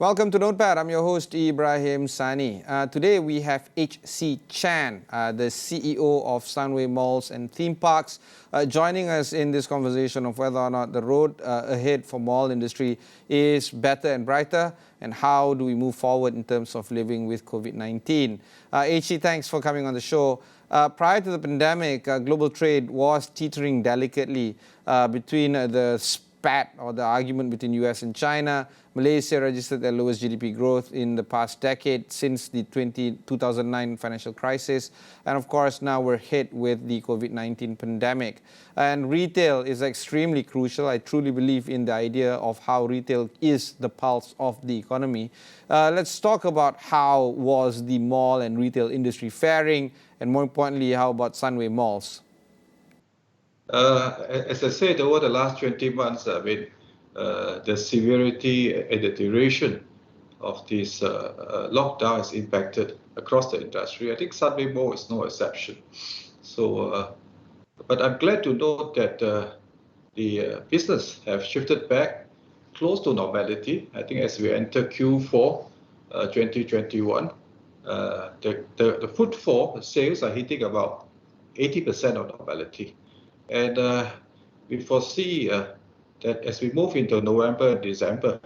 Welcome to Notepad. I'm your host, Ibrahim Sani. Today we have H.C. Chan, the CEO of Sunway Malls and Theme Parks, joining us in this conversation of whether or not the road ahead for mall industry is better and brighter, and how do we move forward in terms of living with COVID-19. H.C., thanks for coming on the show. Prior to the pandemic, global trade was teetering delicately between the spat or the argument between US and China. Malaysia registered their lowest GDP growth in the past decade since the 2009 financial crisis. And of course, now we're hit with the COVID-19 pandemic. And retail is extremely crucial. I truly believe in the idea of how retail is the pulse of the economy. Let's talk about how was the mall and retail industry faring, and more importantly, how about Sunway Malls? As I said, over the last 20 months, the severity and the duration of this lockdown is impacted across the industry. I think Sunway Mall is no exception. So, but I'm glad to note that the business have shifted back close to normality. I think as we enter Q4 2021, the footfall sales are hitting about 80% of normality. And we foresee that as we move into November and December,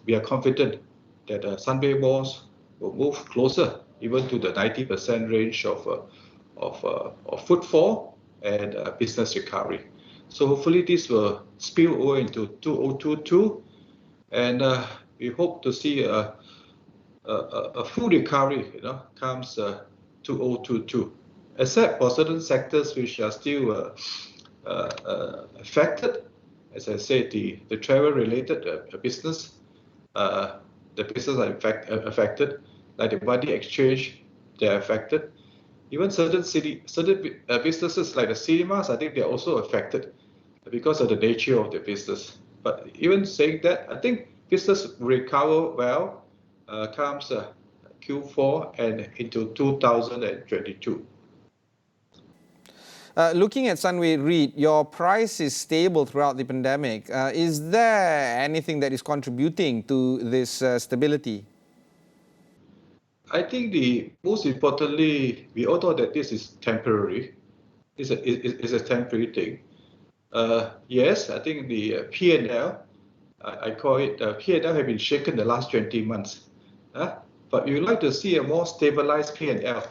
we are confident that Sunway Malls will move closer even to the 90% range of footfall and business recovery. So hopefully this will spill over into 2022, and we hope to see a full recovery, comes 2022, except for certain sectors which are still affected. As I said, the travel-related business, the business are affected, like the money exchange, they're affected. Even certain businesses like the cinemas, I think they're also affected because of the nature of the business. But even saying that, I think business will recover well comes Q4 and into 2022. Looking at Sunway REIT, your price is stable throughout the pandemic. Is there anything that is contributing to this stability? I think most importantly, we all know that this is temporary. It's a temporary thing. Yes, I think the P&L, I call it, P&L have been shaken the last 20 months. But we would like to see a more stabilized P&L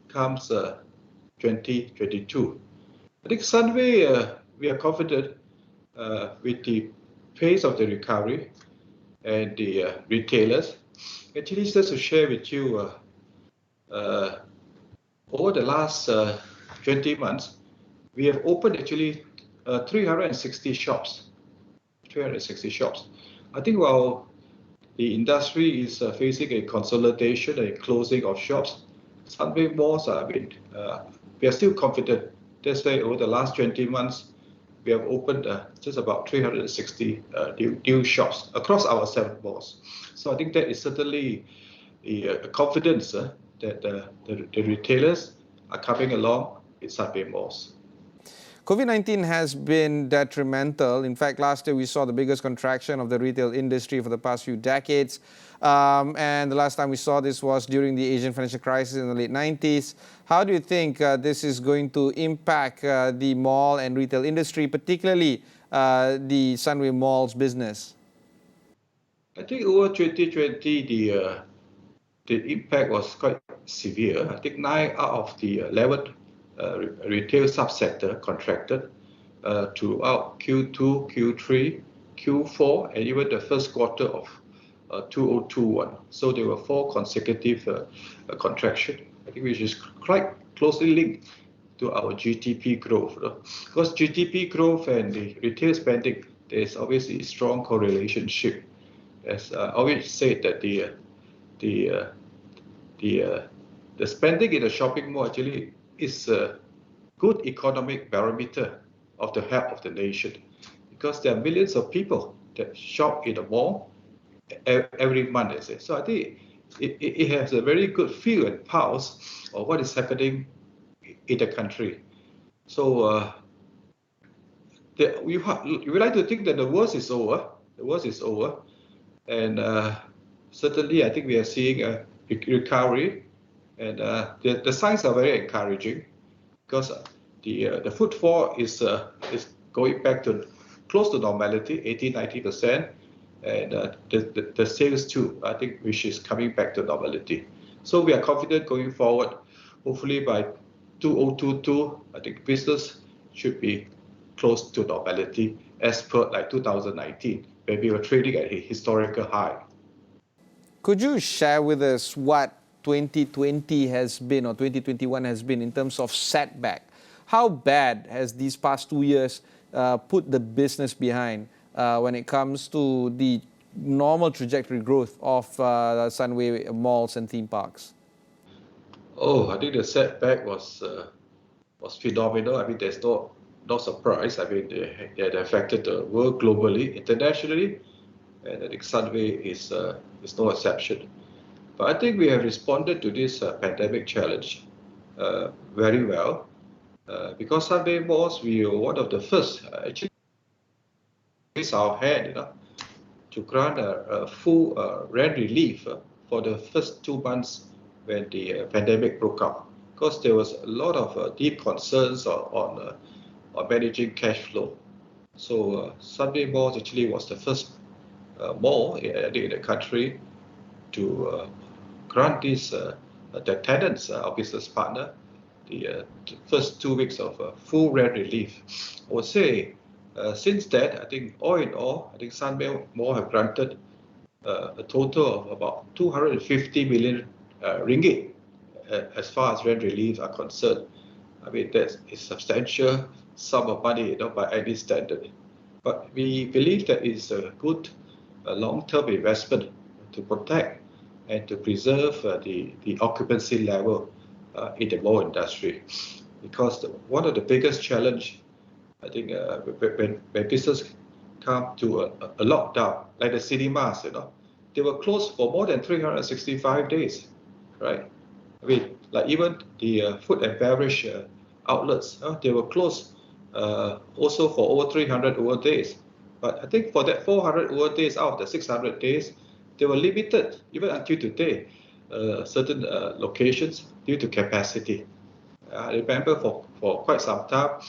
comes 2022. I think Sunway, we are confident with the pace of the recovery and the retailers. Actually, just to share with you, over the last 20 months, we have opened actually 360 shops. 360 shops. I think while the industry is facing a consolidation and closing of shops, Sunway Malls we are still confident. That's why over the last 20 months, we have opened just about 360 new shops across our 7 malls. So I think that is certainly a confidence that the retailers are coming along with Sunway Malls. COVID-19 has been detrimental. In fact, last year we saw the biggest contraction of the retail industry for the past few decades. And the last time we saw this was during the Asian financial crisis in the late 90s. How do you think this is going to impact the mall and retail industry, particularly the Sunway Malls business? I think over 2020, the impact was quite severe. I think 9 out of the 11 retail subsector contracted throughout Q2, Q3, Q4, and even the first quarter of 2021. So there were 4 consecutive contraction, I think, which is quite closely linked to our GDP growth. Because GDP growth and the retail spending, there is obviously a strong correlation. As I always said, that the spending in the shopping mall actually is a good economic barometer of the health of the nation, because there are millions of people that shop in the mall every month. So I think it has a very good feel and pulse of what is happening in the country. So we like to think that the worst is over. The worst is over, and certainly I think we are seeing a recovery, and the signs are very encouraging because the footfall is going back to close to normality, 80-90%, and the sales too, I think, which is coming back to normality. So we are confident going forward. Hopefully by 2022, I think business should be close to normality as per like 2019, where we were trading at a historical high. Could you share with us what 2020 has been or 2021 has been in terms of setback? How bad has these past 2 years put the business behind when it comes to the normal trajectory growth of Sunway malls and theme parks? Oh, I think the setback was phenomenal. I mean, there's no surprise. I mean, they had affected the world globally, internationally, and I think Sunway is no exception. But I think we have responded to this pandemic challenge very well. Because Sunway malls, we were one of the first, actually, raise our hand, to grant a full rent relief for the first 2 months when the pandemic broke out. Because there was a lot of deep concerns on managing cash flow. So Sunway malls actually was the first mall in the country to grant this the tenants, our business partner, the first 2 weeks of full rent relief. I would say since that, I think all in all, I think Sunway Mall have granted a total of about 250 million ringgit as far as rent relief are concerned. I mean, that's a substantial sum of money, by any standard. But we believe that it's a good long-term investment to protect and to preserve the occupancy level in the mall industry. Because one of the biggest challenge, I think, when business come to a lockdown, like the cinemas, they were closed for more than 365 days, right? I mean, like even the food and beverage outlets, they were closed also for over 300 days. But I think for that 400 days out of the 600 days, they were limited, even until today, certain locations due to capacity. I remember for quite some time,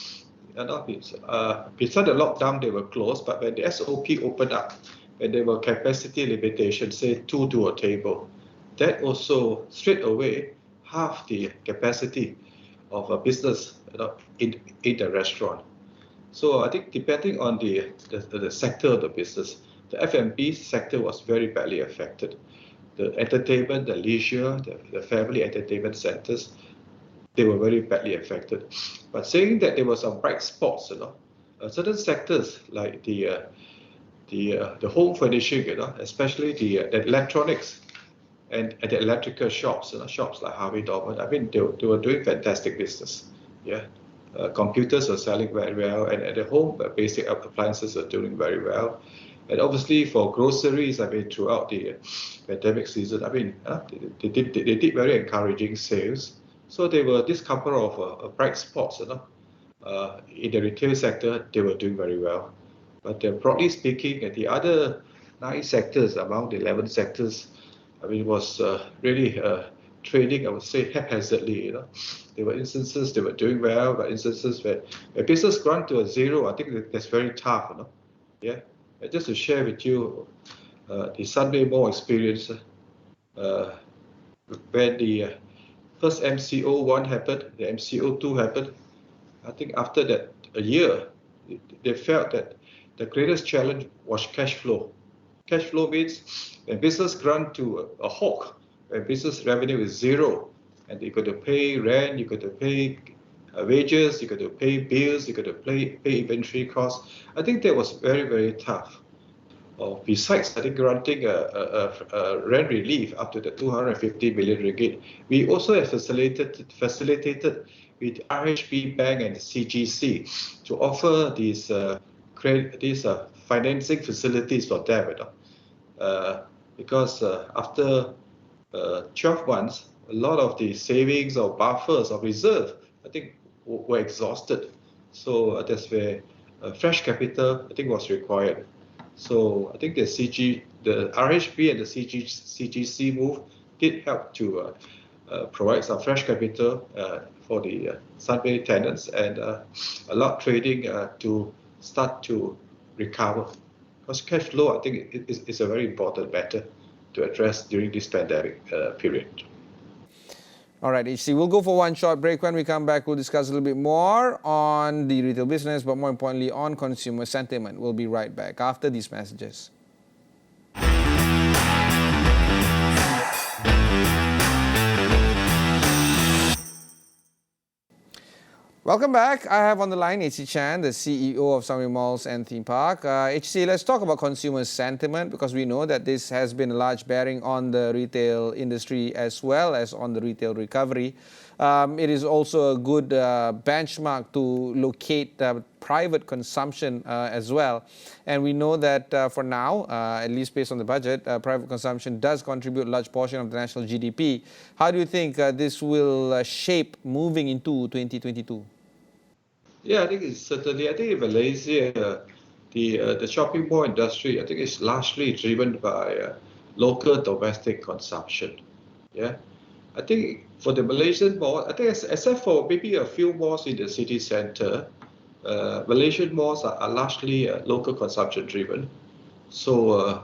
besides the lockdown, they were closed, but when the SOP opened up, when there were capacity limitations, say 2 to a table, that also straight away half the capacity of a business in the restaurant. So I think depending on the sector of the business, the F&B sector was very badly affected. The entertainment, the leisure, the family entertainment centers, they were very badly affected. But saying that there were some bright spots, certain sectors like the home furnishing, especially the electronics and the electrical shops, shops like Harvey Norman, I mean, they were doing fantastic business. Yeah, computers are selling very well, and the home basic appliances are doing very well. And obviously for groceries, I mean, throughout the pandemic season, I mean, they did very encouraging sales. So there were this couple of bright spots, in the retail sector, they were doing very well. But broadly speaking, the other 9 sectors among the 11 sectors, I mean, was really trading, I would say, haphazardly. There were instances they were doing well, but instances where business ground to a zero, I think that's very tough. Yeah. And just to share with you the Sunway Mall experience, when the first MCO1 happened, the MCO2 happened, I think after that, a year, they felt that the greatest challenge was cash flow. Cash flow means when business ground to a halt, when business revenue is zero, and you got to pay rent, you got to pay wages, you got to pay bills, you got to pay inventory costs. I think that was very, very tough. Besides, I think granting a rent relief up to the 250 million ringgit, we also have facilitated with RHB Bank and CGC to offer these financing facilities for them. Because after 12 months, a lot of the savings or buffers or reserve, I think, were exhausted. So that's where fresh capital, I think, was required. So I think the RHB and the CGC move did help to provide some fresh capital for the Sunway tenants and allow trading to start to recover. Because cash flow, I think, is a very important matter to address during this pandemic period. All right, HC, we'll go for one short break. When we come back, we'll discuss a little bit more on the retail business, but more importantly, on consumer sentiment. We'll be right back after these messages. Welcome back. I have on the line HC Chan, the CEO of Sunway Malls and Theme Park. HC, let's talk about consumer sentiment because we know that this has been a large bearing on the retail industry as well as on the retail recovery. It is also a good benchmark to locate private consumption as well. And we know that for now, at least based on the budget, private consumption does contribute a large portion of the national GDP. How do you think this will shape moving into 2022? Yeah, I think it's certainly. I think in Malaysia, the shopping mall industry, I think, is largely driven by local domestic consumption. Yeah, I think for the Malaysian mall, I think except for maybe a few malls in the city centre, Malaysian malls are largely local consumption driven. So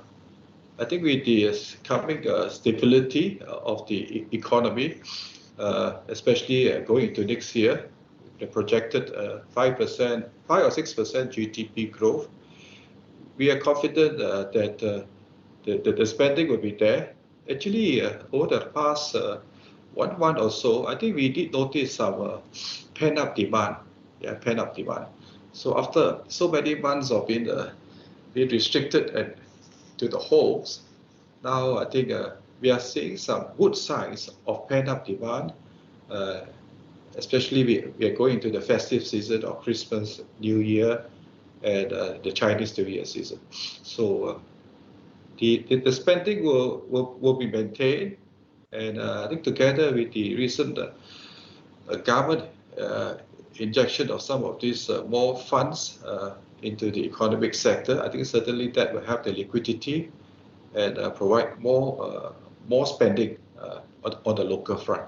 I think with the coming stability of the economy, especially going into next year, the projected 5 or 6% GDP growth, we are confident that the spending will be there. Actually, over the past 1 month or so, I think we did notice some pent-up demand. Yeah, pent-up demand. So after so many months of being restricted to the homes, now I think we are seeing some good signs of pent-up demand. Especially we are going into the festive season of Christmas, New Year, and the Chinese New Year season. So the spending will be maintained, and I think together with the recent government injection of some of these more funds into the economic sector, I think certainly that will help the liquidity and provide more spending on the local front.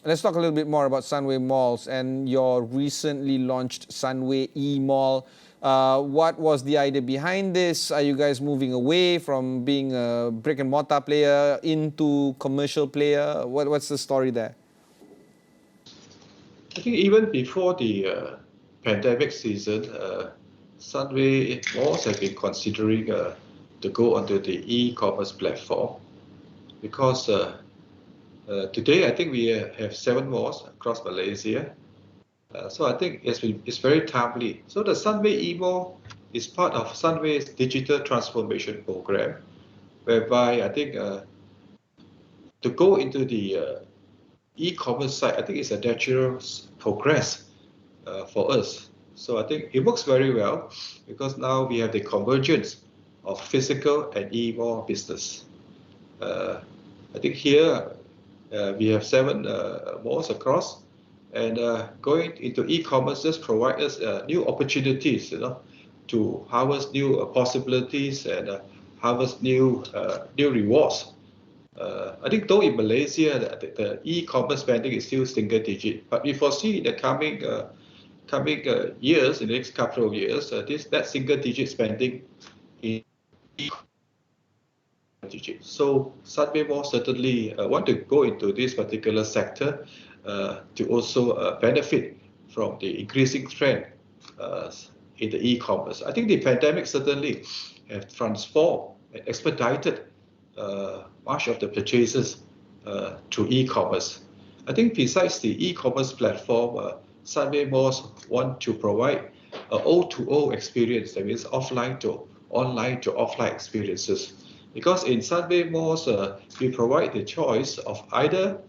Let's talk a little bit more about Sunway Malls and your recently launched Sunway E-Mall. What was the idea behind this? Are you guys moving away from being a brick and mortar player into commercial player? What's the story there? I think even before the pandemic season, Sunway Malls have been considering to go onto the e-commerce platform because today, I think we have 7 malls across Malaysia. So I think it's very timely. So the Sunway E-Mall is part of Sunway's digital transformation program, whereby I think to go into the e-commerce side, I think it's a natural progress for us. So I think it works very well because now we have the convergence of physical and e-mall business. I think here, we have 7 malls across, and going into e-commerce just provides us new opportunities, to harvest new possibilities and harvest new rewards. I think though in Malaysia the e-commerce spending is still single digit, but we foresee in the coming years, in the next couple of years, that single digit spending in So Sunway Mall certainly want to go into this particular sector to also benefit from the increasing trend in the e-commerce. I think the pandemic certainly have transformed and expedited much of the purchases through e-commerce. I think besides the e-commerce platform, Sunway Malls want to provide an O2O experience, that means offline to online to offline experiences. Because in Sunway Malls, we provide the choice of either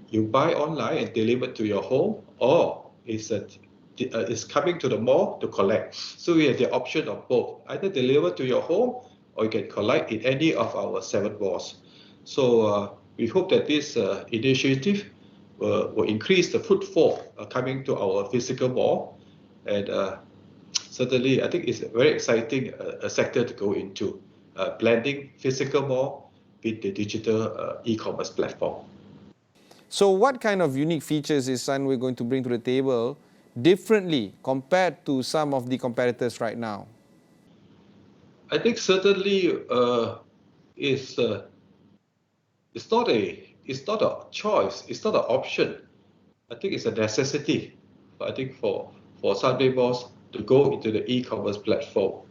you buy online and delivered to your home, or it's coming to the mall to collect. So we have the option of both, either deliver to your home or you can collect in any of our 7 malls. So we hope that this initiative will increase the footfall coming to our physical mall, and certainly I think it's a very exciting sector to go into, blending physical mall with the digital e-commerce platform. So what kind of unique features is Sunway going to bring to the table differently compared to some of the competitors right now? I think certainly it's not a choice, it's not an option. I think it's a necessity. I think for Sunway Malls to go into the e-commerce platform,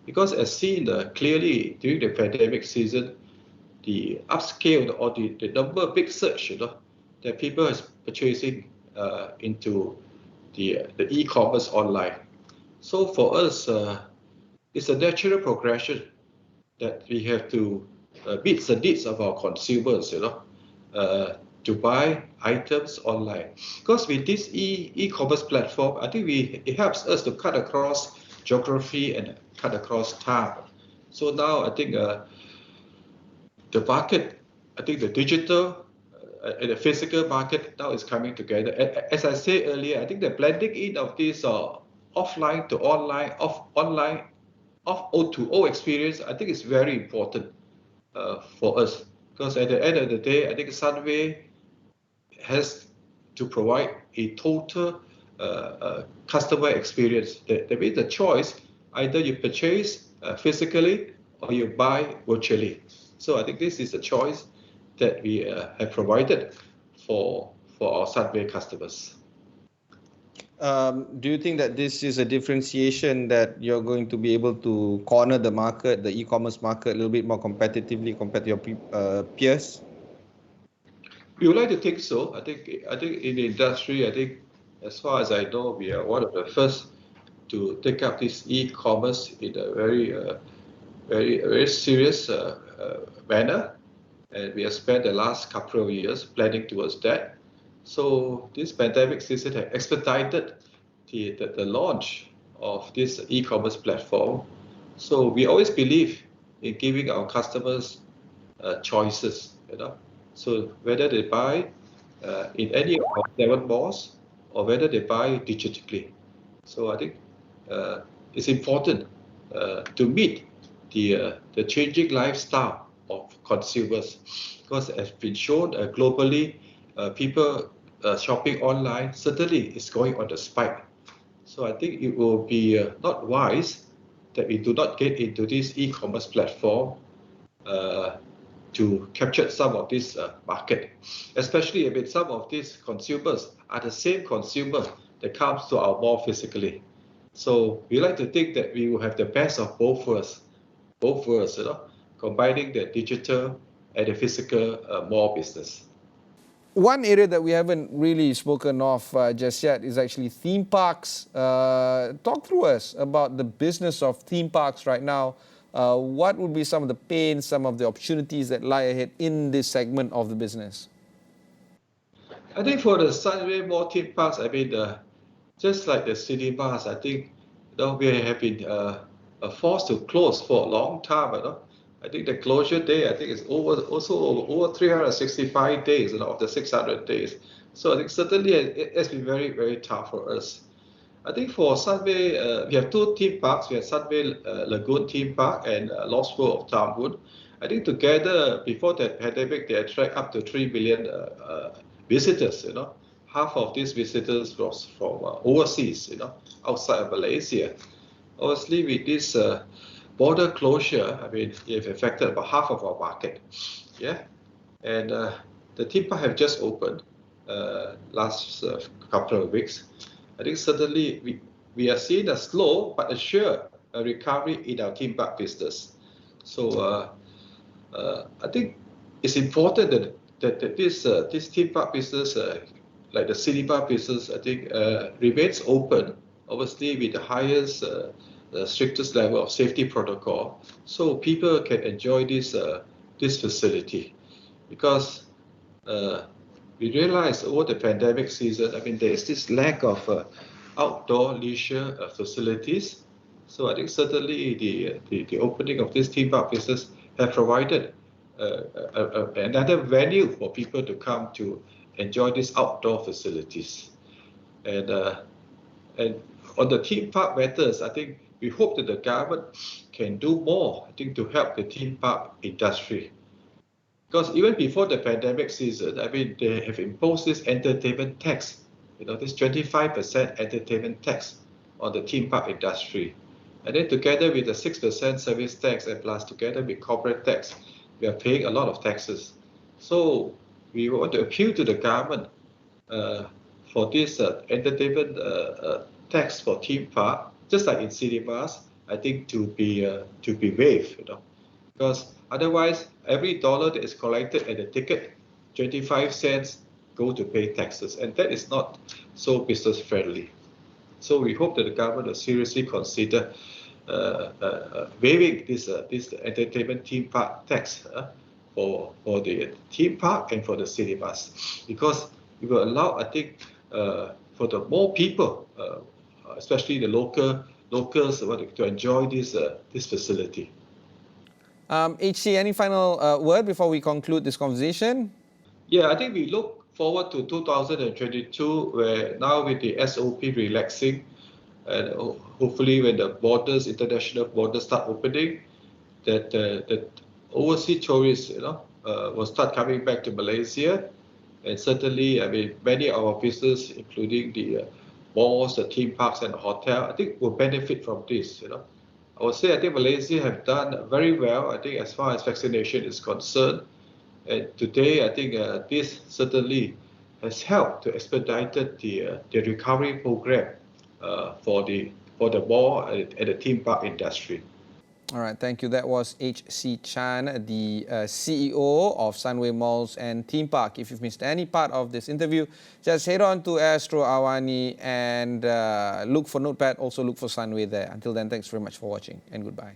because as seen clearly during the pandemic season, the upscale or the number of big search that people is purchasing into the e-commerce online. So for us, it's a natural progression that we have to meet the needs of our consumers, to buy items online. Because with this e-commerce platform, I think it helps us to cut across geography and cut across time. So now I think the market, I think the digital and the physical market now is coming together. As I said earlier, I think the blending in of this offline to online, online of O2O experience, I think is very important for us. Because at the end of the day, I think Sunway has to provide a total customer experience. There is a choice, either you purchase physically or you buy virtually. So I think this is a choice that we have provided for our Sunway customers. Do you think that this is a differentiation that you're going to be able to corner the market, the e-commerce market, a little bit more competitively compared to your peers? We would like to think so. I think in the industry, I think as far as I know, we are one of the first to take up this e-commerce in a very serious manner, and we have spent the last couple of years planning towards that. So this pandemic season has expedited the launch of this e-commerce platform. So we always believe in giving our customers choices, So whether they buy in any of our 7 malls or whether they buy digitally. So I think it's important to meet the changing lifestyle of consumers, because as been shown globally, people shopping online certainly is going on the spike. So I think it will be not wise that we do not get into this e-commerce platform to capture some of this market, especially if some of these consumers are the same consumer that comes to our mall physically. So we like to think that we will have the best of both worlds, combining the digital and the physical mall business. One area that we haven't really spoken of just yet is actually theme parks. Talk through us about the business of theme parks right now. What would be some of the pains, some of the opportunities that lie ahead in this segment of the business? I think for the Sunway Mall theme parks, I mean, just like the cinemas, I think we have been forced to close for a long time. I think the closure day, I think is over 365 days of the 600 days. So I think certainly it's been very, very tough for us. I think for Sunway, we have 2 theme parks. We have Sunway Lagoon Theme Park and Lost World of Tamwood. I think together, before the pandemic, they attract up to 3 million visitors. Half of these visitors was from overseas, outside of Malaysia. Obviously, with this border closure, I mean, it affected about half of our market. Yeah, and the theme park have just opened last couple of weeks. I think certainly we are seeing a slow but a sure recovery in our theme park business. So I think it's important that this theme park business, like the cinema business, I think remains open, obviously with the highest, the strictest level of safety protocol, so people can enjoy this facility. Because we realized over the pandemic season, I mean, there is this lack of outdoor leisure facilities. So I think certainly the opening of this theme park business have provided another venue for people to come to enjoy these outdoor facilities. And on the theme park matters, I think we hope that the government can do more, I think, to help the theme park industry. Because even before the pandemic season, I mean, they have imposed this entertainment tax, this 25% entertainment tax on the theme park industry. And then together with the 6% service tax and plus together with corporate tax, we are paying a lot of taxes. So we want to appeal to the government for this entertainment tax for theme park, just like in cinemas, I think to be waived, because otherwise every dollar that is collected at the ticket, 25 cents go to pay taxes, and that is not so business friendly. So we hope that the government will seriously consider waiving this entertainment theme park tax for the theme park and for the cinemas, because it will allow, I think, for the more people, especially the locals, to enjoy this facility. HC, any final word before we conclude this conversation? Yeah, I think we look forward to 2022, where now with the SOP relaxing, and hopefully when the international borders start opening, that overseas tourists, will start coming back to Malaysia. And certainly, I mean, many of our business, including the malls, the theme parks, and the hotel, I think will benefit from this. I would say I think Malaysia have done very well, I think, as far as vaccination is concerned. And today, I think this certainly has helped to expedite the recovery program for the mall and the theme park industry. All right, thank you. That was H.C. Chan, the CEO of Sunway Malls and Theme Park. If you've missed any part of this interview, just head on to Astro, AWANI and look for Notepad. Also look for Sunway there. Until then, thanks very much for watching and goodbye.